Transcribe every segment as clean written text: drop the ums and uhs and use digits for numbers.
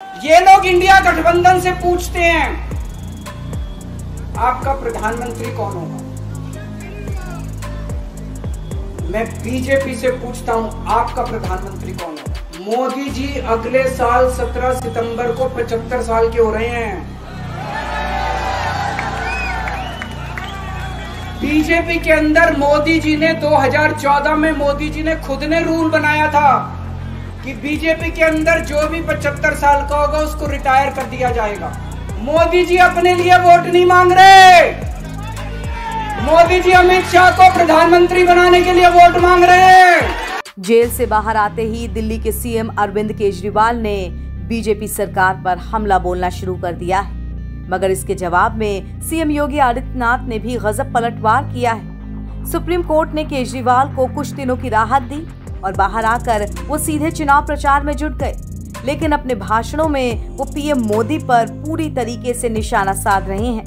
ये लोग इंडिया गठबंधन से पूछते हैं आपका प्रधानमंत्री कौन होगा। मैं बीजेपी से पूछता हूं आपका प्रधानमंत्री कौन होगा। मोदी जी अगले साल 17 सितंबर को 75 साल के हो रहे हैं। बीजेपी के अंदर मोदी जी ने 2014 में मोदी जी ने खुद ने रूल बनाया था कि बीजेपी के अंदर जो भी 75 साल का होगा उसको रिटायर कर दिया जाएगा। मोदी जी अपने लिए वोट नहीं मांग रहे। मोदी जी अमित शाह को प्रधानमंत्री बनाने के लिए वोट मांग रहे हैं। जेल से बाहर आते ही दिल्ली के सीएम अरविंद केजरीवाल ने बीजेपी सरकार पर हमला बोलना शुरू कर दिया है, मगर इसके जवाब में सीएम योगी आदित्यनाथ ने भी गजब पलटवार किया है। सुप्रीम कोर्ट ने केजरीवाल को कुछ दिनों की राहत दी और बाहर आकर वो सीधे चुनाव प्रचार में जुट गए, लेकिन अपने भाषणों में वो पीएम मोदी पर पूरी तरीके से निशाना साध रहे हैं।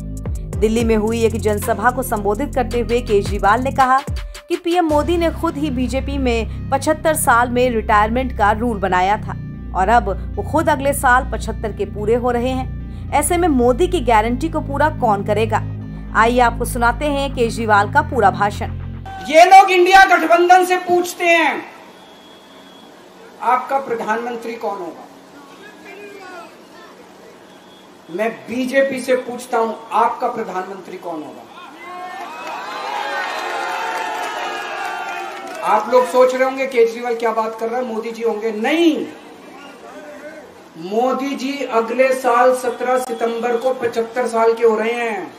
दिल्ली में हुई एक जनसभा को संबोधित करते हुए केजरीवाल ने कहा कि पीएम मोदी ने खुद ही बीजेपी में 75 साल में रिटायरमेंट का रूल बनाया था और अब वो खुद अगले साल 75 के पूरे हो रहे हैं। ऐसे में मोदी की गारंटी को पूरा कौन करेगा? आइए आपको सुनाते हैं केजरीवाल का पूरा भाषण। ये लोग इंडिया गठबंधन से पूछते हैं आपका प्रधानमंत्री कौन होगा। मैं बीजेपी से पूछता हूं आपका प्रधानमंत्री कौन होगा। आप लोग सोच रहे होंगे केजरीवाल क्या बात कर रहा है, मोदी जी होंगे। नहीं, मोदी जी अगले साल 17 सितंबर को 75 साल के हो रहे हैं।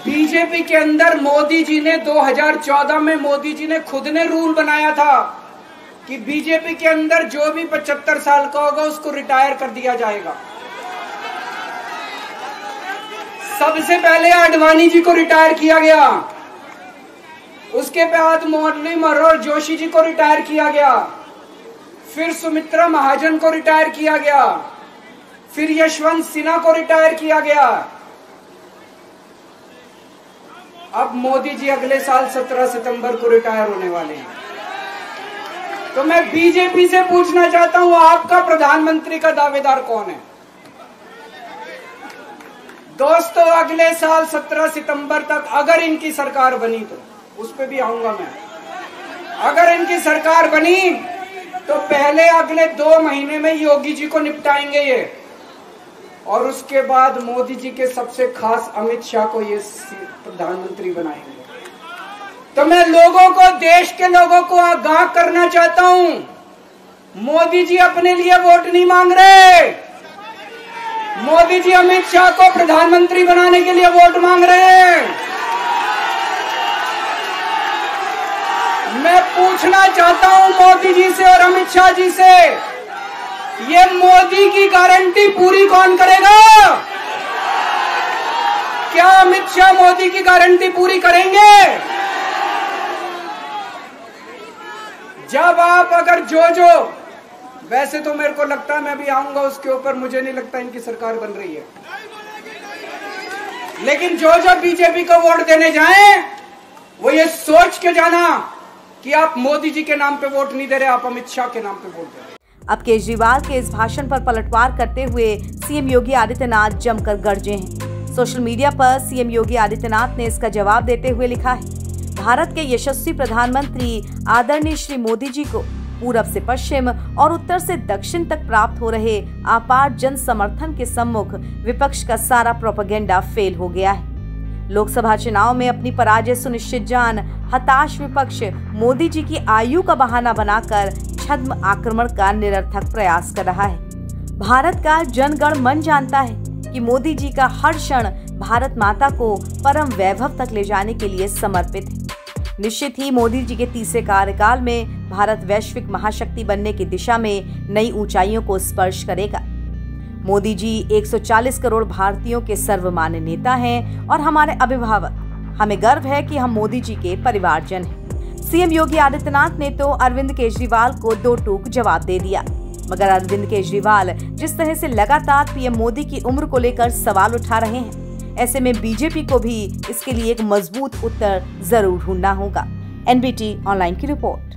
बीजेपी के अंदर मोदी जी ने 2014 में मोदी जी ने खुद ने रूल बनाया था कि बीजेपी के अंदर जो भी 75 साल का होगा उसको रिटायर कर दिया जाएगा। सबसे पहले आडवाणी जी को रिटायर किया गया, उसके बाद मुरली मनोहर जोशी जी को रिटायर किया गया, फिर सुमित्रा महाजन को रिटायर किया गया, फिर यशवंत सिन्हा को रिटायर किया गया। अब मोदी जी अगले साल 17 सितंबर को रिटायर होने वाले हैं। तो मैं बीजेपी से पूछना चाहता हूं आपका प्रधानमंत्री का दावेदार कौन है। दोस्तों, अगले साल 17 सितंबर तक अगर इनकी सरकार बनी तो उस पर भी आऊंगा मैं। अगर इनकी सरकार बनी तो पहले अगले 2 महीने में योगी जी को निपटाएंगे ये, और उसके बाद मोदी जी के सबसे खास अमित शाह को ये प्रधानमंत्री बनाएंगे। तो मैं लोगों को, देश के लोगों को आगाह करना चाहता हूं, मोदी जी अपने लिए वोट नहीं मांग रहे। मोदी जी अमित शाह को प्रधानमंत्री बनाने के लिए वोट मांग रहे हैं। मैं पूछना चाहता हूं मोदी जी से और अमित शाह जी से, ये मोदी की गारंटी पूरी कौन करेगा? क्या अमित शाह मोदी की गारंटी पूरी करेंगे? जब आप अगर जो वैसे तो मेरे को लगता है मैं भी आऊंगा उसके ऊपर, मुझे नहीं लगता इनकी सरकार बन रही है, लेकिन जो बीजेपी को वोट देने जाएं वो ये सोच के जाना कि आप मोदी जी के नाम पे वोट नहीं दे रहे, आप अमित शाह के नाम पे वोट दे रहे। अब केजरीवाल के इस भाषण पर पलटवार करते हुए सीएम योगी आदित्यनाथ जमकर गरजे हैं। सोशल मीडिया पर सीएम योगी आदित्यनाथ ने इसका जवाब देते हुए लिखा है, भारत के यशस्वी प्रधानमंत्री आदरणीय श्री मोदी जी को पूरब से पश्चिम और उत्तर से दक्षिण तक प्राप्त हो रहे अपार जन समर्थन के सम्मुख विपक्ष का सारा प्रोपेगेंडा फेल हो गया है। लोकसभा चुनाव में अपनी पराजय सुनिश्चित जान हताश विपक्ष मोदी जी की आयु का बहाना बनाकर छद्म आक्रमण का निरर्थक प्रयास कर रहा है। भारत का जनगण मन जानता है कि मोदी जी का हर क्षण भारत माता को परम वैभव तक ले जाने के लिए समर्पित है। निश्चित ही मोदी जी के तीसरे कार्यकाल में भारत वैश्विक महाशक्ति बनने की दिशा में नई ऊंचाइयों को स्पर्श करेगा। मोदी जी 140 करोड़ भारतीयों के सर्वमान्य नेता हैं और हमारे अभिभावक। हमें गर्व है कि हम मोदी जी के परिवारजन हैं। सीएम योगी आदित्यनाथ ने तो अरविंद केजरीवाल को 2 टूक जवाब दे दिया, मगर अरविंद केजरीवाल जिस तरह से लगातार पीएम मोदी की उम्र को लेकर सवाल उठा रहे हैं, ऐसे में बीजेपी को भी इसके लिए एक मजबूत उत्तर जरूर ढूंढना होगा। एनबीटी ऑनलाइन की रिपोर्ट।